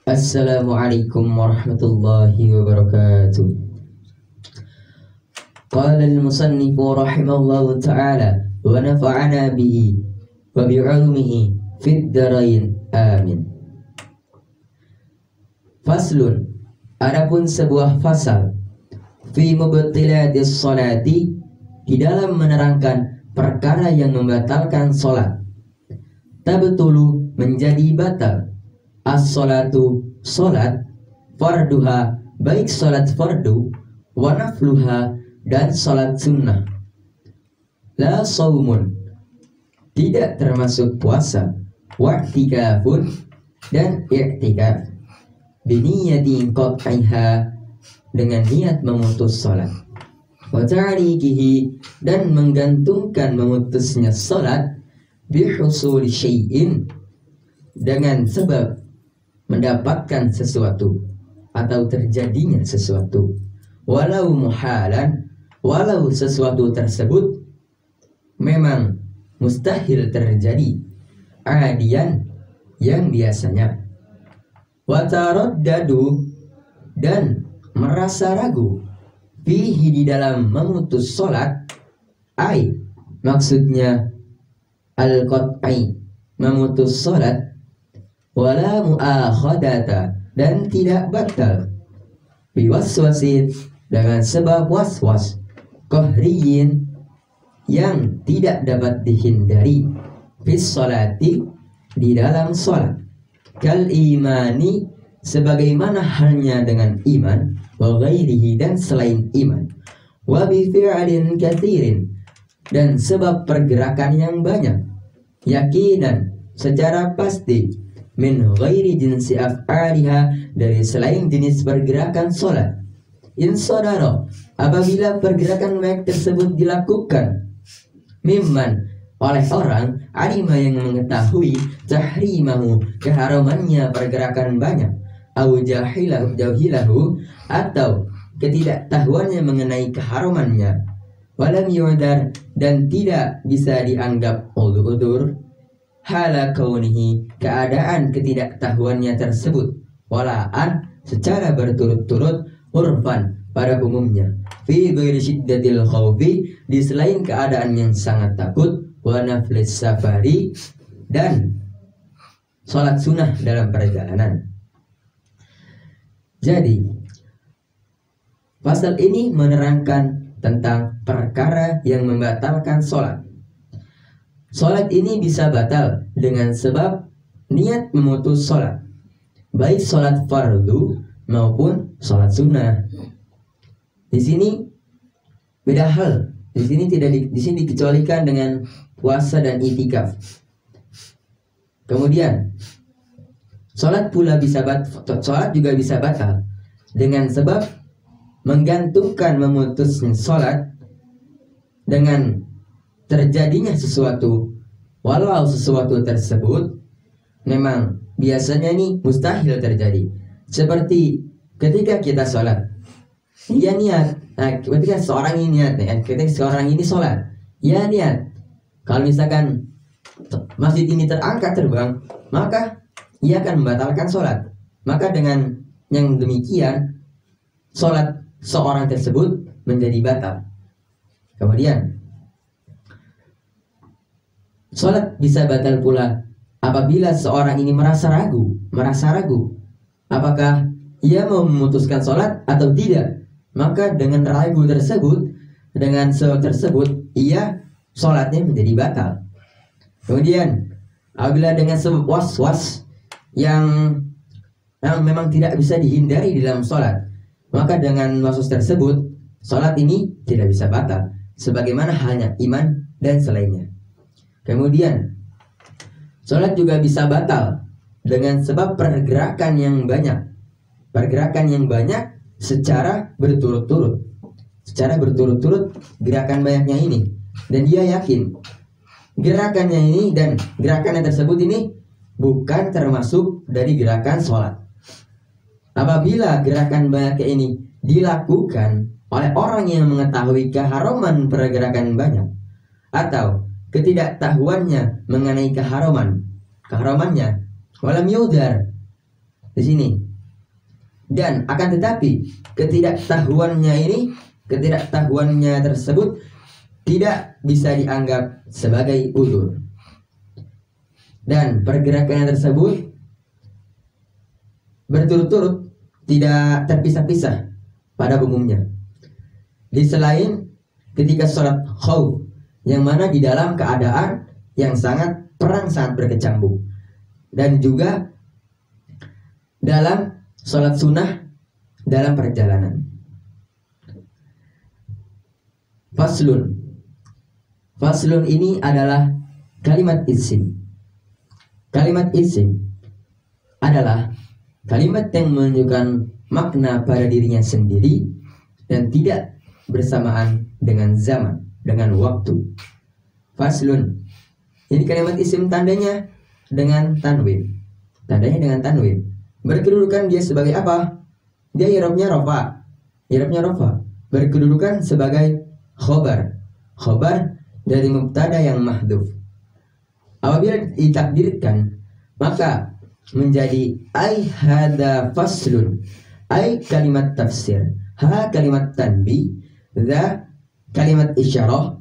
Assalamualaikum warahmatullahi wabarakatuh. Qala al-musannifu rahimahullahu ta'ala wa nafa'ana bihi wa bi'ulumihi fid darain amin. Faslun, adapun sebuah fasal fi mubtilatis sholati, di dalam menerangkan perkara yang membatalkan sholat. Tabtulu, menjadi batal, as-sholatu, sholat, farduha, baik sholat fardu, wa nafluha, dan sholat sunnah. La saumun, tidak termasuk puasa, wa i'tikafun, dan i'tikaf, biniyati qat'iha, dengan niat memutus sholat, wa ta'liqihi, dan menggantungkan memutusnya sholat, bihusul syai'in, dengan sebab mendapatkan sesuatu atau terjadinya sesuatu, walau muhalan, walau sesuatu tersebut memang mustahil terjadi, adian, yang biasanya, wataraddadu, dan merasa ragu, fihi, di dalam memutus sholat, ai, maksudnya al-qat'i, memutus sholat, wala mu'akhadata, dan tidak batal, biwaswasin, dengan sebab waswas, qahriyin, yang tidak dapat dihindari, fis sholati, di dalam sholat, kal imani, sebagaimana halnya dengan iman, wa ghairihi, dan selain iman, wa bi fi'lin katsirin, dan sebab pergerakan yang banyak, yakinan, secara pasti, min ghairi jinsi af'aliha, dari selain jenis pergerakan sholat, in sodaro, apabila pergerakan baik tersebut dilakukan, mimman, oleh orang, alima, yang mengetahui, tahrimahu, keharamannya pergerakan banyak, au jahilahu, atau ketidaktahuannya mengenai keharamannya, walam yu'dar, dan tidak bisa dianggap udzur, hala kaunihi, keadaan ketidaktahuannya tersebut, walaan, secara berturut-turut, urfan, pada umumnya, fi ghairi syiddatil khawfi, di selain keadaan yang sangat takut, wa naflis safari, dan sholat sunnah dalam perjalanan. Jadi pasal ini menerangkan tentang perkara yang membatalkan sholat. Sholat ini bisa batal dengan sebab niat memutus sholat, baik sholat fardu maupun sholat sunnah. Di sini beda hal. Di sini di sini dikecualikan dengan puasa dan itikaf. Kemudian sholat pula bisa sholat juga bisa batal dengan sebab menggantungkan memutusnya sholat dengan terjadinya sesuatu, walau sesuatu tersebut memang biasanya ini mustahil terjadi. Seperti ketika kita sholat, dia niat, ketika seorang ini niat, ketika seorang ini sholat, ya niat, kalau misalkan masjid ini terangkat terbang, maka ia akan membatalkan sholat. Maka dengan yang demikian, sholat seorang tersebut menjadi batal. Kemudian sholat bisa batal pula apabila seorang ini merasa ragu, apakah ia mau memutuskan sholat atau tidak. Maka dengan ragu tersebut, dengan sebab tersebut, ia sholatnya menjadi batal. Kemudian apabila dengan sebab was-was yang memang tidak bisa dihindari di dalam sholat, maka dengan was-was tersebut, sholat ini tidak bisa batal, sebagaimana halnya iman dan selainnya. Kemudian Sholat juga bisa batal dengan sebab pergerakan yang banyak. Pergerakan yang banyak secara berturut-turut. Secara berturut-turut gerakan banyaknya ini. Dan dia yakin gerakannya ini dan gerakannya tersebut ini bukan termasuk dari gerakan sholat. Apabila gerakan banyaknya ini dilakukan oleh orang yang mengetahui keharaman pergerakan banyak atau ketidaktahuannya mengenai keharamannya walam yudhar di sini, dan akan tetapi ketidaktahuannya tersebut tidak bisa dianggap sebagai udzur, dan pergerakannya tersebut berturut-turut tidak terpisah-pisah pada umumnya. Di selain ketika sholat khauf, yang mana di dalam keadaan yang perang sangat berkecambuk, dan juga dalam sholat sunnah dalam perjalanan. Faslun ini adalah kalimat isim. Kalimat isim adalah kalimat yang menunjukkan makna pada dirinya sendiri dan tidak bersamaan dengan zaman, dengan waktu. Faslun, ini kalimat isim tandanya dengan tanwin. Berkedudukan dia sebagai apa? Dia i'rabnya rafa. Berkedudukan sebagai khobar dari mubtada yang mahdhuf. Apabila ditakdirkan, maka menjadi ai hadza faslun, ai kalimat tafsir, ha kalimat tanbih, za kalimat isyarah,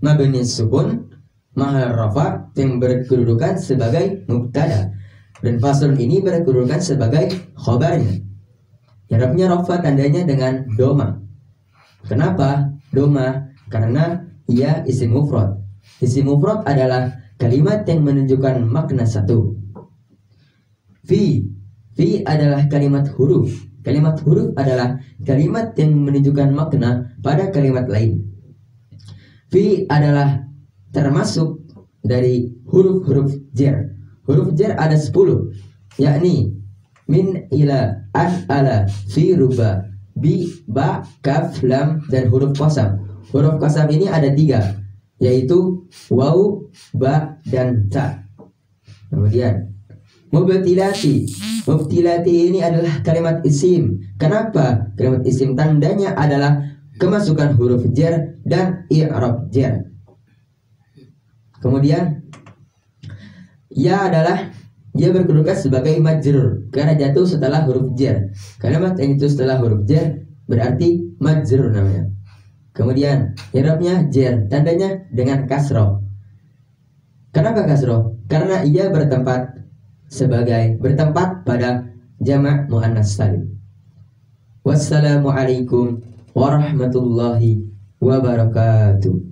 mabni sukun, mahal rafa yang berkedudukan sebagai mubtada, dan faslun ini berkedudukan sebagai khobarnya. I'rabnya rafa, tandanya dengan doma. Kenapa doma? Karena ia isim mufrad. Isim mufrad adalah kalimat yang menunjukkan makna satu. Fi adalah kalimat huruf. Kalimat huruf adalah kalimat yang menunjukkan makna pada kalimat lain. Fi adalah termasuk dari huruf-huruf jar. Huruf jar ada 10, yakni min, ila, an, ala, fi, ruba, bi, ba, kaf, lam, dan huruf qasam. Huruf qasam ini ada 3, yaitu waw, ba, dan ta. Kemudian mubtilati ini adalah kalimat isim. Kenapa? Kalimat isim tandanya adalah kemasukan huruf jar dan i'rab jar. Kemudian ya adalah dia berkedudukan sebagai majrur karena jatuh setelah huruf jar. Kalimat yang itu setelah huruf jar berarti majrur namanya. Kemudian i'rabnya jar, tandanya dengan kasroh. Kenapa kasroh? Karena ia bertempat pada jamak muannas salim. Wassalamualaikum warahmatullahi wabarakatuh.